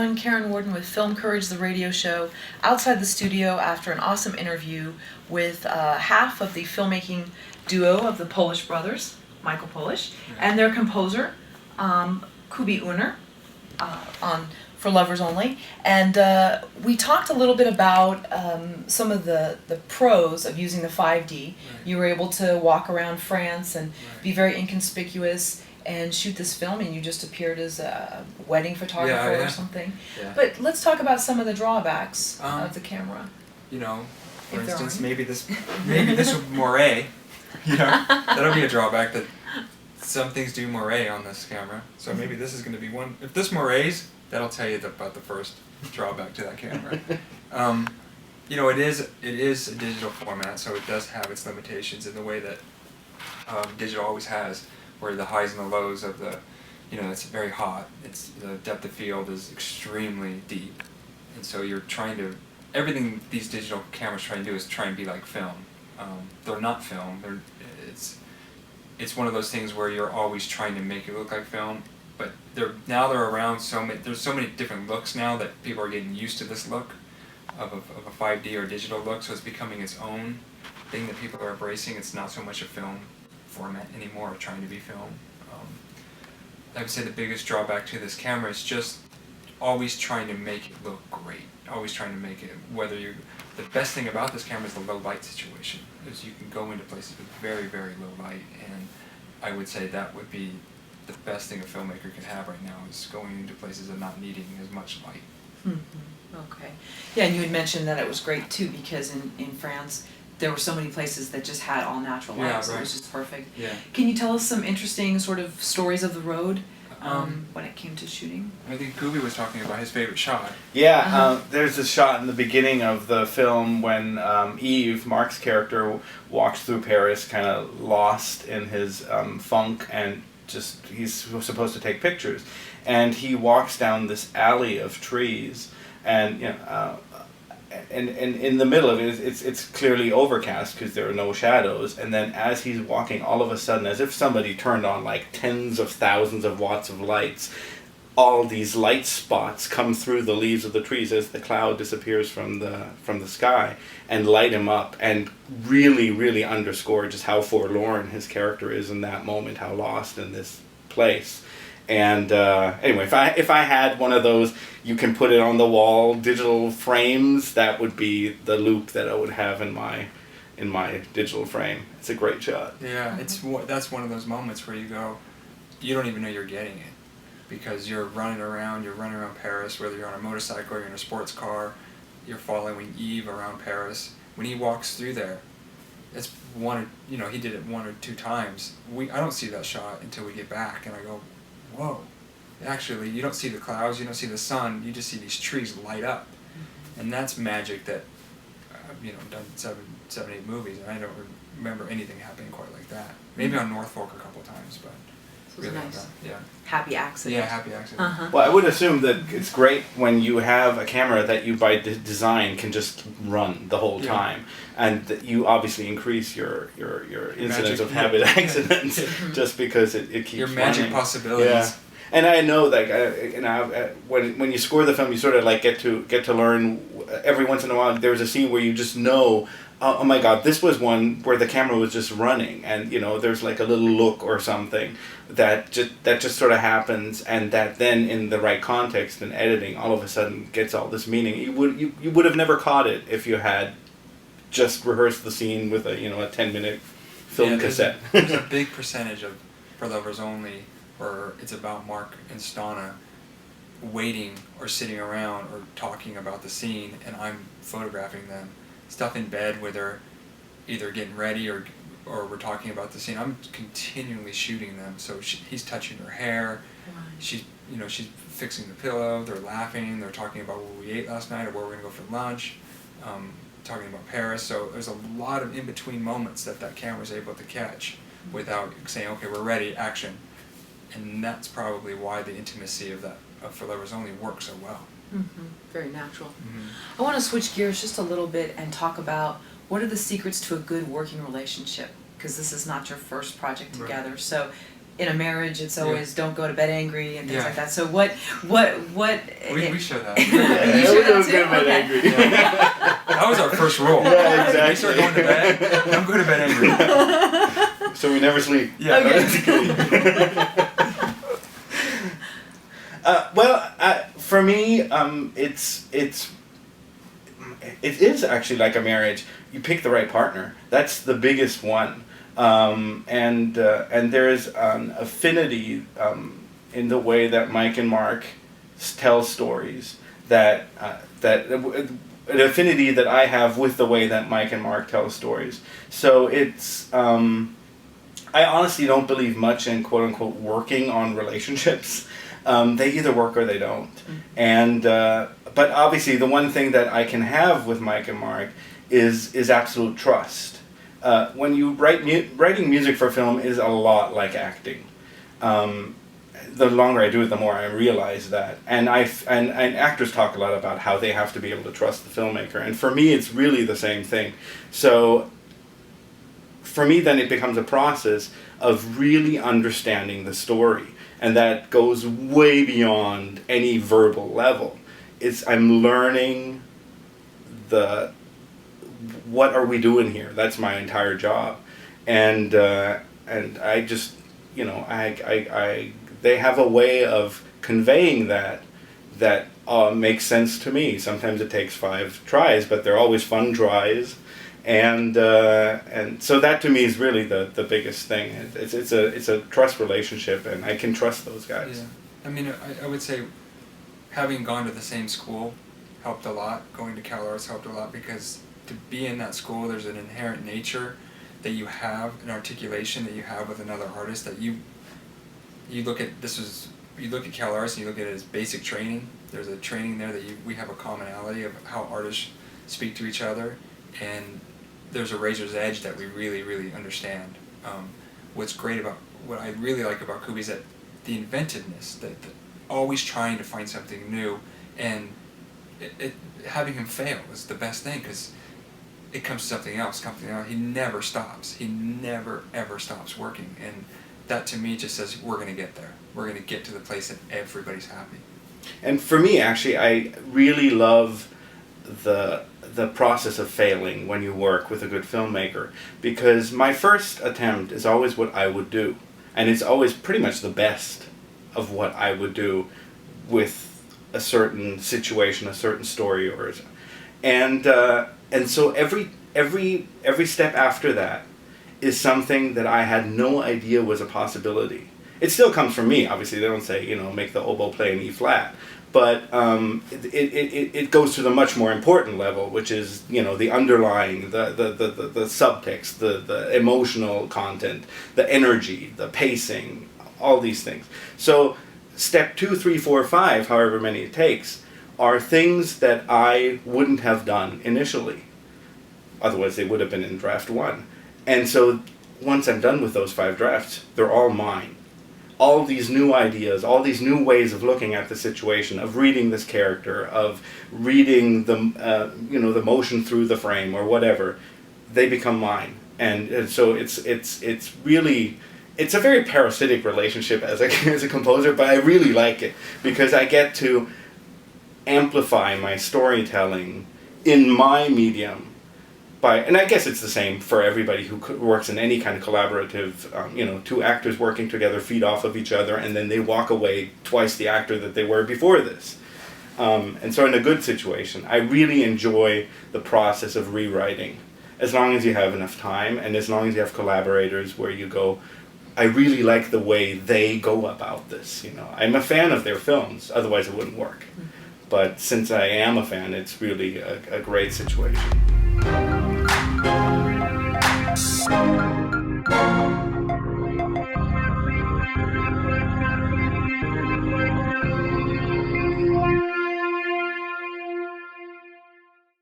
everyone. Karen Warden with Film Courage, the radio show, outside the studio after an awesome interview with half of the filmmaking duo of the Polish brothers, Michael Polish, and their composer, Kubilay Uner, on For Lovers Only. And we talked a little bit about some of the pros of using the 5D. Right. You were able to walk around France and be very inconspicuous and shoot this film, and you just appeared as a wedding photographer or something. Yeah. But let's talk about some of the drawbacks of the camera. You know, for instance, maybe this moire, you know, that'll be a drawback, that some things do moire on this camera. So maybe this is going to be one. If this moires, that'll tell you about the first drawback to that camera. You know, it is a digital format, so it does have its limitations in the way that digital always has, where the highs and the lows of the, you know, it's very hot. The depth of field is extremely deep, and so you're trying to, everything these digital cameras try and do is try and be like film. They're not film. It's one of those things where you're always trying to make it look like film, but they're around so many. There's so many different looks now that people are getting used to this look of a 5D or digital look, so it's becoming its own thing that people are embracing. It's not so much a film format anymore, or trying to be film. I would say the biggest drawback to this camera is just always trying to make it look great. Always trying to make it, the best thing about this camera is the low light situation, is you can go into places with very, very low light, and I would say that would be the best thing a filmmaker can have right now, is going into places and not needing as much light. Mm-hmm. Okay. Yeah, and you had mentioned that it was great too, because in France there were so many places that just had all natural light, so it was just perfect. Yeah. Can you tell us some interesting sort of stories of the road when it came to shooting? I think Kubi was talking about his favorite shot. Yeah, there's a shot in the beginning of the film when Yves, Mark's character, walks through Paris kind of lost in his funk, and just he's supposed to take pictures. And he walks down this alley of trees, and you know, and in the middle of it, it's clearly overcast because there are no shadows. And then as he's walking, all of a sudden, as if somebody turned on like tens of thousands of watts of lights, all these light spots come through the leaves of the trees as the cloud disappears from the sky, and light him up, and really, really underscore just how forlorn his character is in that moment, how lost in this place. And anyway, if I had one of those, you can put it on the wall, digital frames, that would be the loop that I would have in my digital frame. It's a great shot. Yeah, that's one of those moments where you go, you don't even know you're getting it, because you're running around Paris, whether you're on a motorcycle or you're in a sports car, you're following Yves around Paris. When he walks through there, it's he did it one or two times. I don't see that shot until we get back, and I go, whoa, actually, you don't see the clouds, you don't see the sun, you just see these trees light up. And that's magic that, I've done seven, 8 movies, and I don't remember anything happening quite like that. Maybe on Norfolk a couple of times, but it was really nice. Yeah. Happy accident. Yeah, happy accident. Uh-huh. Well, I would assume that it's great when you have a camera that you by design can just run the whole time, and that you obviously increase your incidence of habit accidents just because it keeps your magic running. Possibilities. Yeah. And I know that when you score the film, you sort of like get to learn every once in a while. There's a scene where you just know, oh my God, this was one where the camera was just running, and there's like a little look or something that just sort of happens, and that then in the right context and editing, all of a sudden gets all this meaning. You would have never caught it if you had just rehearsed the scene with a 10-minute film cassette. There's a big percentage of For Lovers Only, where it's about Mark and Stana waiting or sitting around or talking about the scene, and I'm photographing them. Stuff in bed where they're either getting ready or we're talking about the scene. I'm continually shooting them. So he's touching her hair. Right. She's fixing the pillow. They're laughing. They're talking about what we ate last night or where we're gonna go for lunch. Talking about Paris. So there's a lot of in between moments that camera's able to catch without saying, okay, we're ready, action. And that's probably why the intimacy of For Lovers Only works so well. Mm-hmm. Very natural. Mm-hmm. I want to switch gears just a little bit and talk about what are the secrets to a good working relationship, because this is not your first project together. Right. So in a marriage, it's always don't go to bed angry and things Yeah. like that. So what? We show that. You show that Don't too? go to bed Okay. angry. That was our first rule. Yeah, exactly. We start going to bed. Don't go to bed angry. So we never sleep. Yeah. Okay. For me, it is actually like a marriage. You pick the right partner. That's the biggest one, and there is an affinity in the way that Mike and Mark tell stories. That an affinity that I have with the way that Mike and Mark tell stories. So it's. I honestly don't believe much in quote unquote working on relationships. They either work or they don't. And but obviously the one thing that I can have with Mike and Mark is absolute trust. When you writing music for film is a lot like acting. The longer I do it, the more I realize that. And and actors talk a lot about how they have to be able to trust the filmmaker. And for me, it's really the same thing. So for me, then it becomes a process of really understanding the story. And that goes way beyond any verbal level. I'm learning what are we doing here? That's my entire job. And I just, they have a way of conveying that makes sense to me. Sometimes it takes 5 tries, but they're always fun tries. And so that to me is really the biggest thing. It's a trust relationship, and I can trust those guys. Yeah. I mean, I would say having gone to the same school helped a lot. Going to Cal Arts helped a lot because to be in that school, there's an inherent nature that you have, an articulation that you have with another artist that you look at. You look at Cal Arts and you look at it as basic training. There's a training there that we have a commonality of how artists speak to each other, and there's a razor's edge that we really, really understand. What I really like about Kubi is that the inventiveness, that always trying to find something new, and having him fail is the best thing because it comes to something else. He never stops. He never ever stops working, and that to me just says we're going to get there. We're going to get to the place that everybody's happy. And for me, actually, I really love the process of failing when you work with a good filmmaker, because my first attempt is always what I would do, and it's always pretty much the best of what I would do with a certain situation, a certain story, and so every step after that is something that I had no idea was a possibility. It still comes from me, obviously. They don't say, make the oboe play an E flat. But it goes to the much more important level, which is, the underlying, the subtext, the emotional content, the energy, the pacing, all these things. So step 2, 3, 4, 5, however many it takes, are things that I wouldn't have done initially. Otherwise, they would have been in draft 1. And so once I'm done with those 5 drafts, they're all mine. All these new ideas, all these new ways of looking at the situation, of reading this character, of reading the motion through the frame or whatever, they become mine. And so it's really, it's a very parasitic relationship as a composer, but I really like it because I get to amplify my storytelling in my medium. And I guess it's the same for everybody who works in any kind of collaborative, 2 actors working together feed off of each other, and then they walk away twice the actor that they were before this. And so in a good situation, I really enjoy the process of rewriting, as long as you have enough time, and as long as you have collaborators where you go, I really like the way they go about this. I'm a fan of their films, otherwise it wouldn't work. But since I am a fan, it's really a great situation.